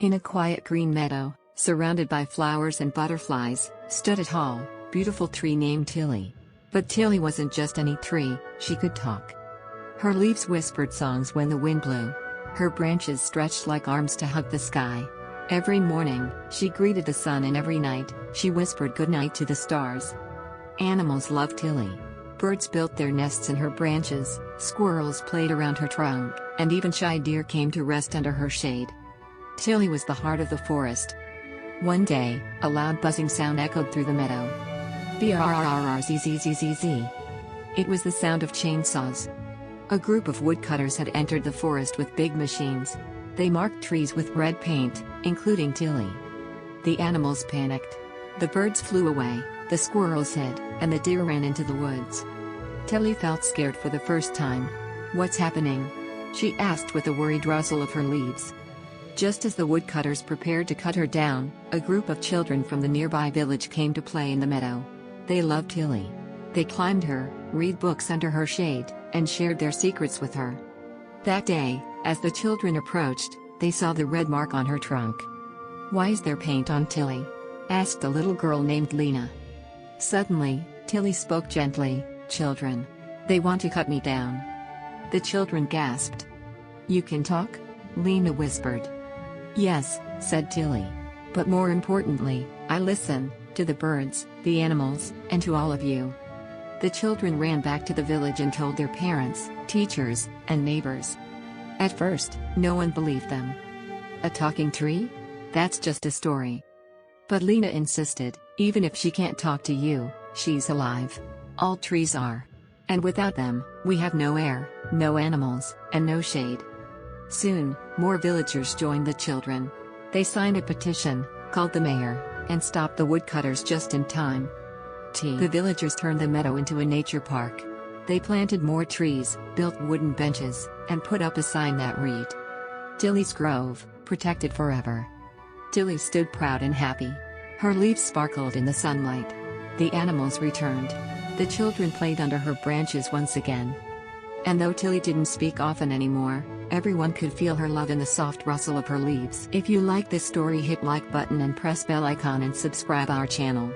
In a quiet green meadow, surrounded by flowers and butterflies, stood a tall, beautiful tree named Tilly. But Tilly wasn't just any tree, she could talk. Her leaves whispered songs when the wind blew. Her branches stretched like arms to hug the sky. Every morning, she greeted the sun, and every night, she whispered goodnight to the stars. Animals loved Tilly. Birds built their nests in her branches, squirrels played around her trunk, and even shy deer came to rest under her shade. Tilly was the heart of the forest. One day, a loud buzzing sound echoed through the meadow. Brrrrzzzzz. It was the sound of chainsaws. A group of woodcutters had entered the forest with big machines. They marked trees with red paint, including Tilly. The animals panicked. The birds flew away, the squirrels hid, and the deer ran into the woods. Tilly felt scared for the first time. "What's happening?" she asked with a worried rustle of her leaves. Just as the woodcutters prepared to cut her down, a group of children from the nearby village came to play in the meadow. They loved Tilly. They climbed her, read books under her shade, and shared their secrets with her. That day, as the children approached, they saw the red mark on her trunk. "Why is there paint on Tilly?" asked a little girl named Lena. Suddenly, Tilly spoke gently, "Children. They want to cut me down." The children gasped. "You can talk?" Lena whispered. "Yes," said Tilly. "But more importantly, I listen, to the birds, the animals, and to all of you." The children ran back to the village and told their parents, teachers, and neighbors. At first, no one believed them. "A talking tree? That's just a story." But Lena insisted, "Even if she can't talk to you, she's alive. All trees are. And without them, we have no air, no animals, and no shade." Soon, more villagers joined the children. They signed a petition, called the mayor, and stopped the woodcutters just in time. The villagers turned the meadow into a nature park. They planted more trees, built wooden benches, and put up a sign that read, "Tilly's Grove, protected forever." Tilly stood proud and happy. Her leaves sparkled in the sunlight. The animals returned. The children played under her branches once again. And though Tilly didn't speak often anymore, everyone could feel her love in the soft rustle of her leaves. If you like this story, hit like button and press bell icon and subscribe our channel.